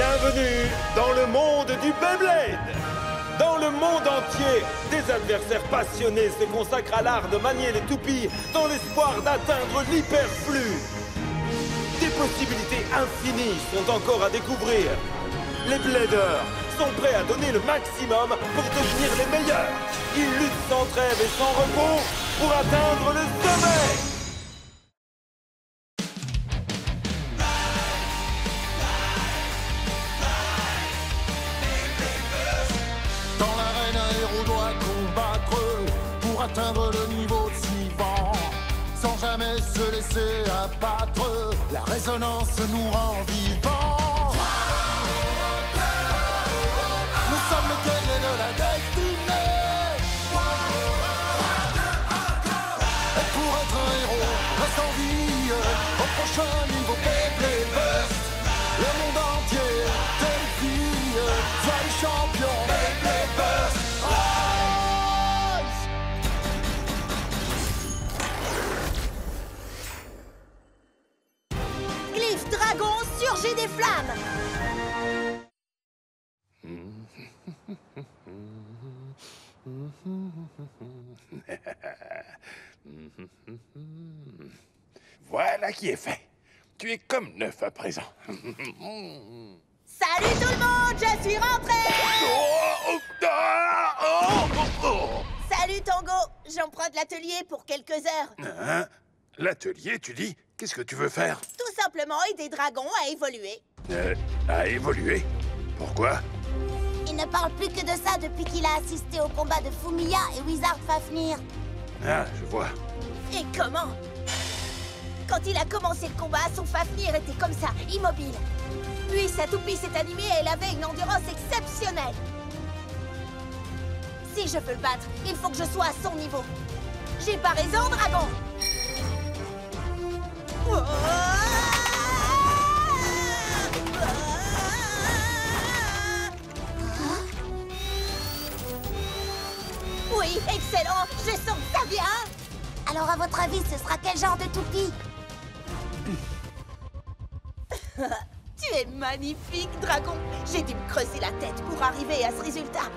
Bienvenue dans le monde du Beyblade. Dans le monde entier, des adversaires passionnés se consacrent à l'art de manier les toupies dans l'espoir d'atteindre l'hyperflux. Des possibilités infinies sont encore à découvrir. Les Bladers sont prêts à donner le maximum pour devenir les meilleurs. Ils luttent sans trêve et sans repos pour atteindre le sommet. Dans l'arène, un héros doit combattre pour atteindre le niveau suivant. Sans jamais se laisser abattre, la résonance nous rend vivants. Nous sommes le guerrier de la destinée. Et pour être un héros, reste en vie au prochain niveau Beyblade Burst. Le monde entier te défie, sois le champion Beyblade Burst. Glyph Dragon surgit des flammes. Voilà qui est fait. Tu es comme neuf à présent. Salut tout le monde, je suis rentré. Salut Tango, j'emprunte l'atelier pour quelques heures. Hein? L'atelier, tu dis? Qu'est-ce que tu veux faire? Tout simplement aider Dragon à évoluer. À évoluer? Pourquoi? Il ne parle plus que de ça depuis qu'il a assisté au combat de Fumiya et Wizard Fafnir. Ah, je vois. Et comment? Quand il a commencé le combat, son Fafnir était comme ça, immobile. Puis sa toupie s'est animée et elle avait une endurance exceptionnelle. Si je veux le battre, il faut que je sois à son niveau. J'ai pas raison, Dragon? Oui, excellent. Je sens que ça vient. Alors à votre avis, ce sera quel genre de toupie? Tu es magnifique, Dragon. J'ai dû me creuser la tête pour arriver à ce résultat.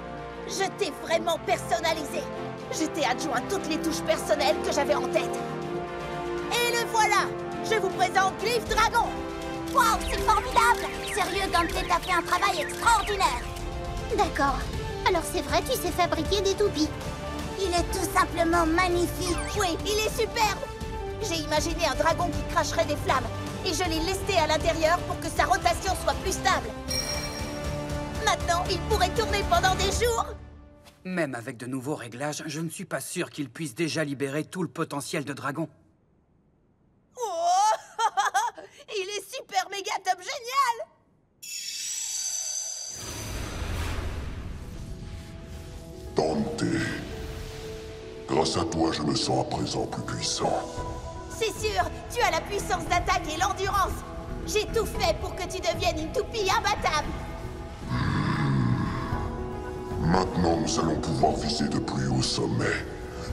Je t'ai vraiment personnalisé. Je t'ai adjoint toutes les touches personnelles que j'avais en tête. Et le voilà. Je vous présente Glyph Dragon. Waouh, c'est formidable! Sérieux, Dante, t'as fait un travail extraordinaire. D'accord. Alors c'est vrai, tu sais fabriquer des toupies. Il est tout simplement magnifique. Oui, il est superbe. J'ai imaginé un dragon qui cracherait des flammes. Et je l'ai lesté à l'intérieur pour que sa rotation soit plus stable. Maintenant, il pourrait tourner pendant des jours. Même avec de nouveaux réglages, je ne suis pas sûr qu'il puisse déjà libérer tout le potentiel de Dragon. Oh il est super méga top génial. Dante, grâce à toi, je me sens à présent plus puissant. C'est sûr, tu as la puissance d'attaque et l'endurance. J'ai tout fait pour que tu deviennes une toupie imbattable. Maintenant, nous allons pouvoir viser de plus haut sommet.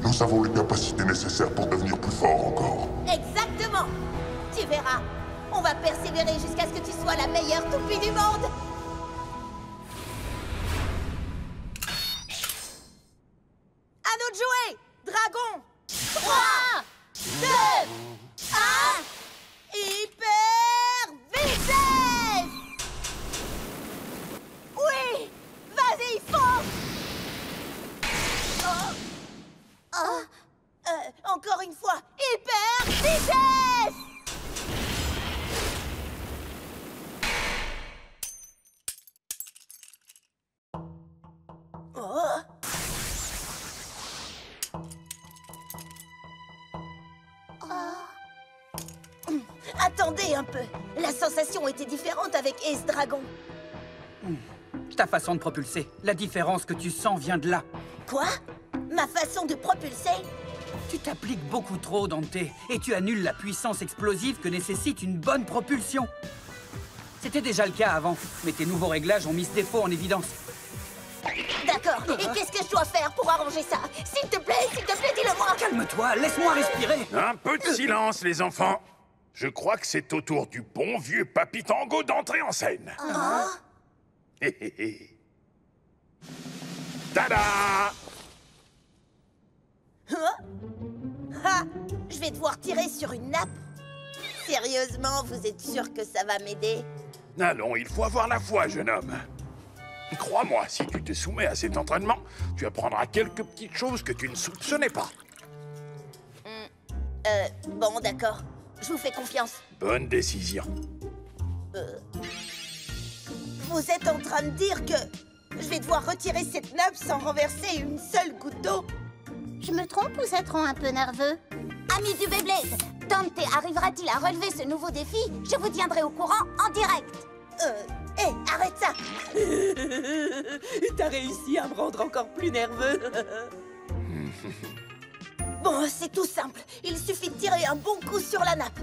Nous avons les capacités nécessaires pour devenir plus forts encore. Exactement. Tu verras. On va persévérer jusqu'à ce que tu sois la meilleure toupie du monde. À nous de jouer. Dragon. 3, 2, 1. Hyper vitesse. Oui. Vas-y, fonce. Encore une fois. Hyper vitesse. Attendez un peu. La sensation était différente avec Ace Dragon. Ta façon de propulser, la différence que tu sens vient de là. Quoi? Ma façon de propulser? Tu t'appliques beaucoup trop, Dante, et tu annules la puissance explosive que nécessite une bonne propulsion. C'était déjà le cas avant, mais tes nouveaux réglages ont mis ce défaut en évidence. D'accord. Et qu'est-ce que je dois faire pour arranger ça? S'il te plaît, dis-le-moi. Calme-toi, laisse-moi respirer. Un peu de silence, les enfants. Je crois que c'est au tour du bon vieux Papy Tango d'entrer en scène. Tada! Ha! Je vais devoir tirer sur une nappe. Sérieusement, vous êtes sûr que ça va m'aider? Allons, il faut avoir la foi, jeune homme. Crois-moi, si tu te soumets à cet entraînement, tu apprendras quelques petites choses que tu ne soupçonnais pas. Bon, d'accord. Je vous fais confiance. Bonne décision. Vous êtes en train de dire que je vais devoir retirer cette nappe sans renverser une seule goutte d'eau? Je me trompe ou ça te rend un peu nerveux? Amis du Beyblade, Dante arrivera-t-il à relever ce nouveau défi? Je vous tiendrai au courant en direct. Hé, arrête ça! T'as réussi à me rendre encore plus nerveux. Bon, c'est tout simple. Il suffit de tirer un bon coup sur la nappe.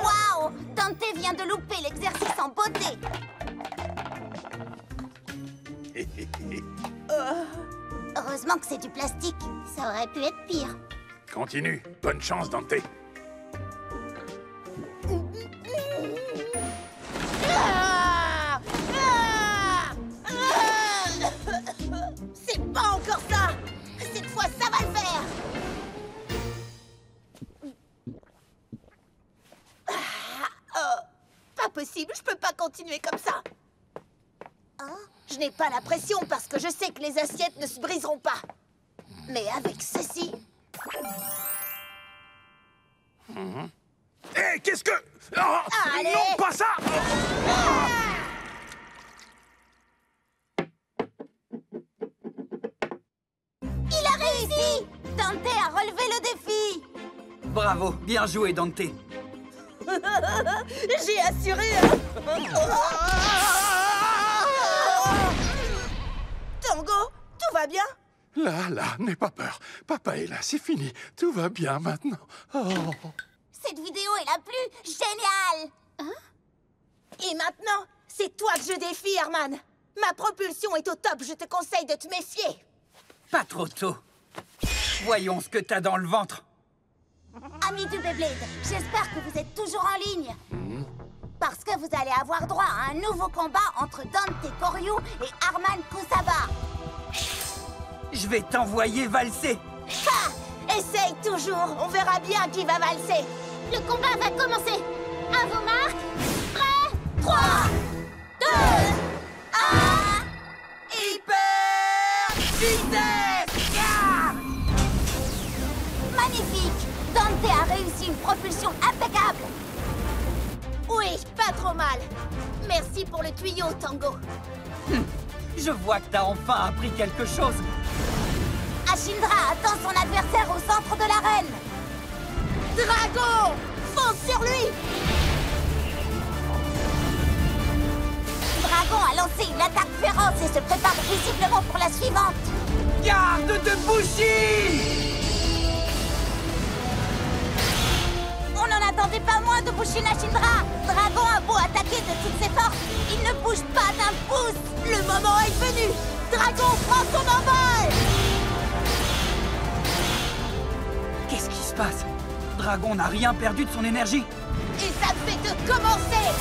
Waouh! Dante vient de louper l'exercice en beauté. Heureusement que c'est du plastique. Ça aurait pu être pire. Continue. Bonne chance, Dante. C'est pas encore ça! Cette fois, ça va le faire! Pas possible, je peux pas continuer comme ça! Je n'ai pas la pression parce que je sais que les assiettes ne se briseront pas. Mais avec ceci... Hé, qu'est-ce que... Oh, Allez! non, pas ça! Il a réussi! Dante a relevé le défi! Bravo, bien joué, Dante. J'ai assuré... Tango, tout va bien? Là, n'aie pas peur. Papa est là, c'est fini. Tout va bien maintenant. Oh. Cette vidéo est la plus géniale! Et maintenant, c'est toi que je défie, Herman. Ma propulsion est au top, je te conseille de te méfier. Pas trop tôt. Voyons ce que t'as dans le ventre. Amis du Beyblade, j'espère que vous êtes toujours en ligne. Parce que vous allez avoir droit à un nouveau combat entre Dante Koryu et Arman Kusaba. Je vais t'envoyer valser. Ha! Essaye toujours, on verra bien qui va valser. Le combat va commencer. À vos marques, prêts, 3, 2, 1... Hyper vitesse! Ah! Magnifique! Dante a réussi une propulsion impeccable. Oui, pas trop mal. Merci pour le tuyau, Tango. Je vois que t'as enfin appris quelque chose. Ashindra attend son adversaire au centre de l'arène. Dragon! Fonce sur lui! Dragon a lancé une attaque féroce et se prépare visiblement pour la suivante. Garde de Bushi! On n'en attendait pas moins de Bushin Ashindra. Dragon a beau attaquer de toutes ses forces, il ne bouge pas d'un pouce. Le moment est venu! Dragon prend son envol! Qu'est-ce qui se passe? Dragon n'a rien perdu de son énergie. Et ça fait de commencer!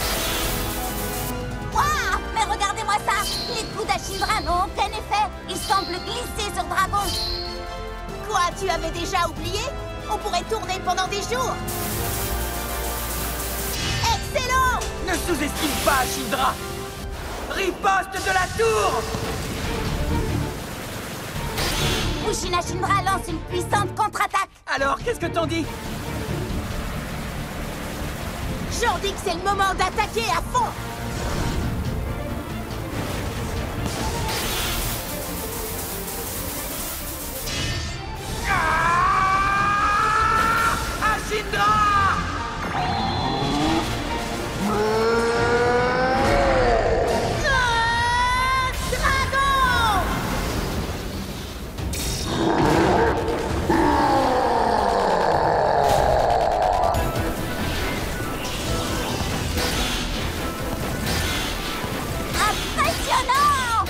Waouh! Mais regardez-moi ça! Les coups d'Ashindra n'ont aucun effet. Ils semblent glisser sur Dragon. Quoi, tu avais déjà oublié? On pourrait tourner pendant des jours! Excellent! Ne sous-estime pas Ashindra. Riposte de la tour! Bushin Ashindra lance une puissante contre-attaque. Alors, qu'est-ce que t'en dis? J'en dis que c'est le moment d'attaquer à fond! Ashindra! Dragon! Impressionnant!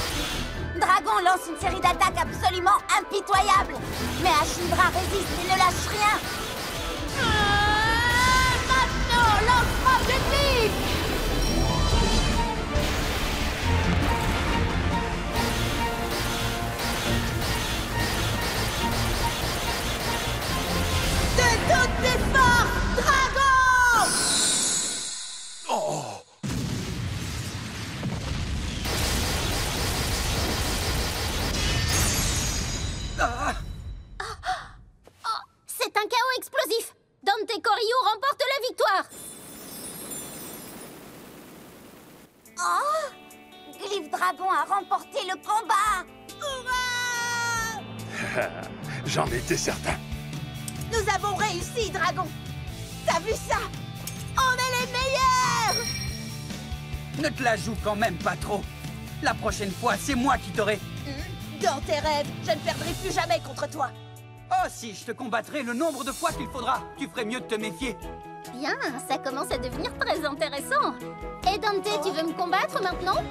Dragon lance une série d'attaques absolument impitoyables. Mais Ashindra résiste et ne lâche rien. Maintenant, lancement technique! voir. Oh! Glyph Dragon a remporté le combat. Hurrah! J'en étais certain. Nous avons réussi, Dragon. T'as vu ça? On est les meilleurs! Ne te la joue quand même pas trop. La prochaine fois, c'est moi qui t'aurai... Dans tes rêves, je ne perdrai plus jamais contre toi. Oh, si je te combattrai le nombre de fois qu'il faudra, tu ferais mieux de te méfier. Bien, ça commence à devenir très intéressant. Et Dante, tu veux me combattre maintenant?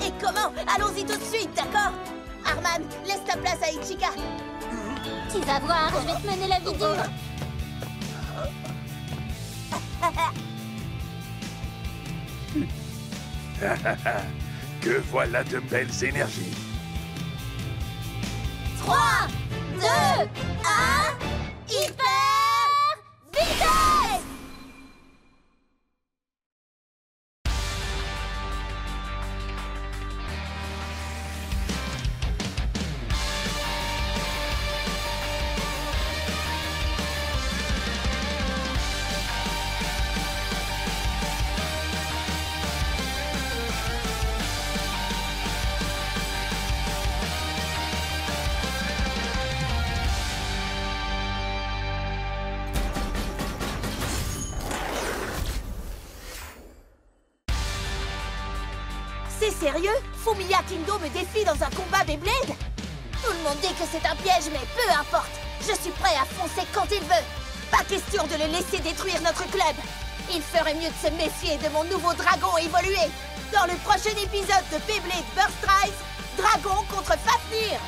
Et comment? Allons-y tout de suite, d'accord? Arman, laisse ta place à Ichika. Tu vas voir, je vais te mener la vie dure. Que voilà de belles énergies. 3, 2, 1, hyper vitesse! C'est sérieux? Fumiya Kindo me défie dans un combat Beyblade? Tout le monde dit que c'est un piège, mais peu importe. Je suis prêt à foncer quand il veut. Pas question de le laisser détruire notre club. Il ferait mieux de se méfier de mon nouveau dragon évolué. Dans le prochain épisode de Beyblade Burst Rise, Dragon contre Fafnir.